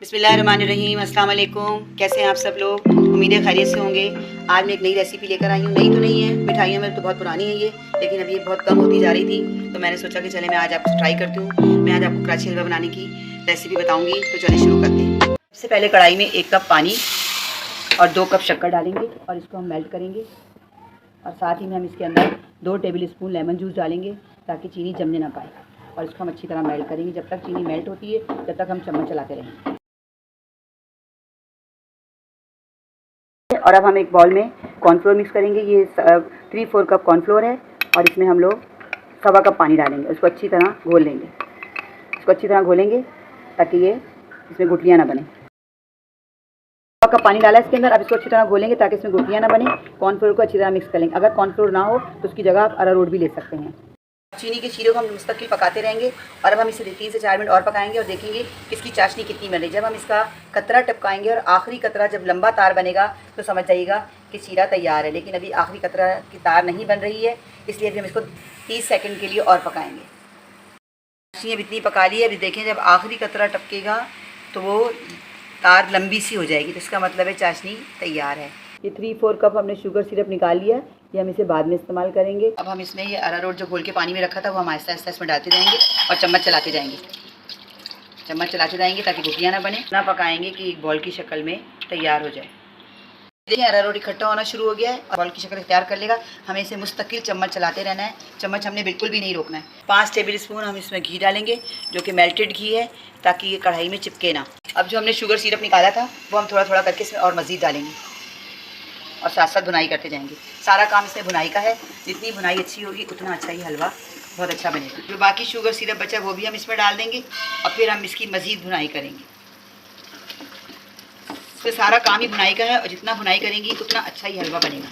बिस्मिल्लाहिर्रहमानिर्रहीम, अस्सलाम वालेकुम। कैसे हैं आप सब लोग? उम्मीद है खैरियत से होंगे। आज मैं एक नई रेसिपी लेकर आई हूँ। नई तो नहीं है, मिठाइयाँ में तो बहुत पुरानी है ये, लेकिन अभी ये बहुत कम होती जा रही थी, तो मैंने सोचा कि चले मैं आज आपको ट्राई करती हूँ। मैं आज आपको कराची हलवा बनाने की रेसिपी बताऊँगी, तो चलिए शुरू करते हैं। सबसे पहले कढ़ाई में 1 कप पानी और 2 कप शक्कर डालेंगे और इसको हम मेल्ट करेंगे। और साथ ही में हम इसके अंदर 2 टेबल स्पून लेमन जूस डालेंगे ताकि चीनी जमने ना पाए। और इसको हम अच्छी तरह मेल्ट करेंगे। जब तक चीनी मेल्ट होती है तब तक हम चम्मच चलाते रहेंगे। और अब हम एक बाउल में कॉर्नफ्लोर मिक्स करेंगे। ये 3-4 कप कॉर्नफ्लोर है और इसमें हम लोग 1/4 कप पानी डालेंगे। उसको अच्छी तरह घोल लेंगे। इसको अच्छी तरह घोलेंगे ताकि ये इसमें गुठलियाँ ना बने। 1/4 कप पानी डाला इसके अंदर। अब इसको अच्छी तरह घोलेंगे ताकि इसमें गुठलियाँ ना बने। कॉर्नफ्लोर को अच्छी तरह मिक्स कर लेंगे। अगर कॉर्नफ्लोर ना हो तो उसकी जगह आप अरारोट भी ले सकते हैं। चीनी के शीरे को हम मुस्तकिल पकाते रहेंगे और अब हम इसे 3 से 4 मिनट और पकाएंगे और देखेंगे कि इसकी चाशनी कितनी बन रही है। जब हम इसका कतरा टपकाएंगे और आखिरी कतरा जब लंबा तार बनेगा तो समझ जाइएगा कि शीरा तैयार है। लेकिन अभी आखिरी कतरा की तार नहीं बन रही है, इसलिए अभी हम इसको 30 सेकंड के लिए और पकाएंगे। चाशनी अब इतनी पका ली है। अभी देखें जब आखिरी कतरा टपकेगा तो वो तार लंबी सी हो जाएगी, तो इसका मतलब है चाशनी तैयार है। ये 3-4 कप हमने शुगर सिरप निकाल लिया। ये हम इसे बाद में इस्तेमाल करेंगे। अब हम इसमें ये अरारोट जो घोल के पानी में रखा था वो हम आहिस्ता आहिस्ता इसमें डालते जाएंगे और चम्मच चलाते जाएंगे ताकि गुठलियाँ ना बने। ना पकाएंगे कि एक बॉल की शक्ल में तैयार हो जाए। देखिए अरारोट इकट्ठा होना शुरू हो गया है और बॉल की शक्ल तैयार कर लेगा। हमें इसे मुस्तकिल चम्मच चलाते रहना है। चम्मच हमने बिल्कुल भी नहीं रोकना है। 5 टेबल स्पून हम इसमें घी डालेंगे जो कि मेल्टेड घी है ताकि ये कढ़ाई में चिपके ना। अब जो हमने शुगर सिरप निकाला था वो हम थोड़ा थोड़ा करके इसमें और मज़ीद डालेंगे और साथ साथ भुनाई करते जाएंगे। सारा काम इसमें भुनाई का है। जितनी भुनाई अच्छी होगी उतना अच्छा ही हलवा बहुत अच्छा बनेगा। जो बाकी शुगर सिरप बचा वो भी हम इसमें डाल देंगे और फिर हम इसकी मज़ीद भुनाई करेंगे। तो सारा काम ही भुनाई का है और जितना भुनाई करेंगी उतना अच्छा ही हलवा बनेगा।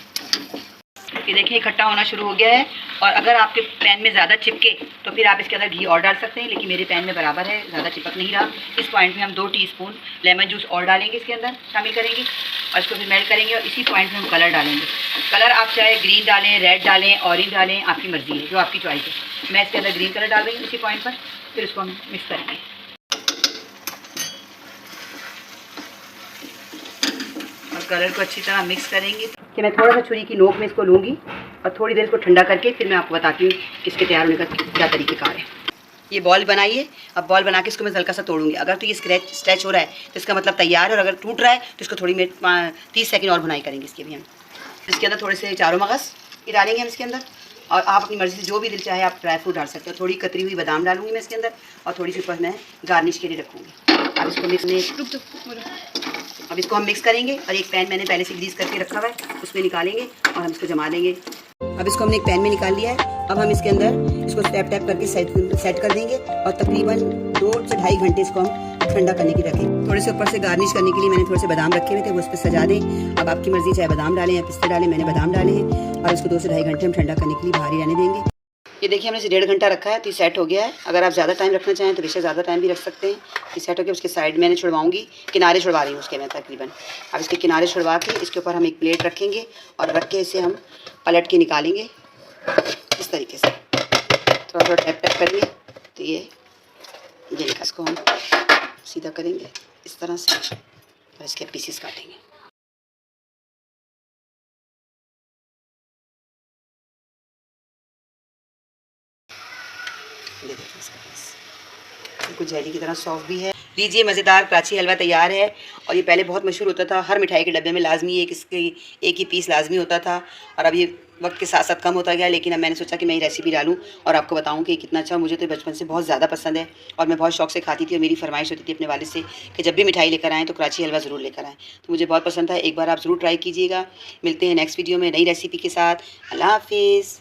ये देखिए इकट्ठा होना शुरू हो गया है। और अगर आपके पैन में ज़्यादा चिपके तो फिर आप इसके अंदर घी और डाल सकते हैं, लेकिन मेरे पैन में बराबर है, ज़्यादा चिपक नहीं रहा। इस पॉइंट में हम 2 टीस्पून लेमन जूस और डालेंगे, इसके अंदर शामिल करेंगे और इसको फिर मेल्ट करेंगे। और इसी पॉइंट में हम कलर डालेंगे। कलर आप चाहे ग्रीन डालें, रेड डालें, ऑरेंज डालें, आपकी मर्ज़ी है, जो आपकी चॉइस है। मैं इसके अंदर ग्रीन कलर डाल रही हूँ इसी पॉइंट पर। फिर इसको हम मिक्स करेंगे। कलर को अच्छी तरह मिक्स करेंगे कि मैं थोड़ा सा छुरी की नोक में इसको लूँगी और थोड़ी देर इसको ठंडा करके फिर मैं आपको बताती हूँ कि इसके तैयार होने का क्या तरीक़ेकार है। ये बॉल बनाइए। अब बॉल बना के इसको मैं हल्का सा तोड़ूंगी। अगर तो ये स्ट्रेच हो रहा है तो इसका मतलब तैयार है, और अगर टूट रहा है तो इसको थोड़ी मिनट 30 सेकंड और भुनाई करेंगे इसके भी हम। इसके अंदर थोड़े से चारों मगज़ ये डालेंगे हम इसके अंदर। और आप अपनी मर्ज़ी से जो भी दिल चाहे आप ड्राई फ्रूट डाल सकते हो। थोड़ी कतरी हुई बादाम डालूंगी मैं इसके अंदर और थोड़ी सी ऊपर मैं गार्निश के लिए रखूँगी। अब इसको हम मिक्स करेंगे और एक पैन मैंने पहले से ग्रीस करके रखा हुआ है उसमें निकालेंगे और हम इसको जमा देंगे। अब इसको हमने एक पैन में निकाल लिया है। अब हम इसके अंदर इसको टैप टैप करके सेट कर देंगे और तकरीबन 2 से 2.5 घंटे इसको हम ठंडा करने के लिए रखेंगे। थोड़े से ऊपर से गार्निश करने के लिए मैंने थोड़े से बादाम रखे हुए थे, वो उस पर सजा दें। अब आपकी मर्जी, चाहे बादाम डालें या पिस्ते डालें, मैंने बादाम डाले हैं। और इसको 2 से 2.5 घंटे हम ठंडा करने के लिए बाहर ही रहने देंगे। ये देखिए हमने इसे 1.5 घंटा रखा है तो ये सेट हो गया है। अगर आप ज़्यादा टाइम रखना चाहें तो बेशक ज़्यादा टाइम भी रख सकते हैं। ये सेट हो गया। उसके साइड मैंने छुड़वाऊंगी, किनारे छुड़वा रही हूँ उसके मैं तकरीबन। अब इसके किनारे छुड़वा के इसके ऊपर हम एक प्लेट रखेंगे और रख के इसे हम पलट के निकालेंगे इस तरीके से। थोड़ा थोड़ा टैप टैप करेंगे तो ये इसको हम सीधा करेंगे इस तरह से और इसके पीसेस काटेंगे। बिल्कुल जेली की तरह सॉफ्ट भी है। लीजिए मज़ेदार कराची हलवा तैयार है। और ये पहले बहुत मशहूर होता था, हर मिठाई के डब्बे में लाजमी एक ही पीस लाजमी होता था। और अब ये वक्त के साथ साथ कम होता गया, लेकिन अब मैंने सोचा कि मैं ये रेसिपी डालूं और आपको बताऊं कि कितना अच्छा। मुझे तो बचपन से बहुत ज़्यादा पसंद है और मैं बहुत शौक से खाती थी। और मेरी फरमाइश होती थी अपने वालिद से कि जब भी मिठाई लेकर आएँ तो कराची हलवा ज़रूर लेकर आएँ। तो मुझे बहुत पसंद था। एक बार आप ज़रूर ट्राई कीजिएगा। मिलते हैं नेक्स्ट वीडियो में नई रेसिपी के साथ। अल्लाह हाफिज़।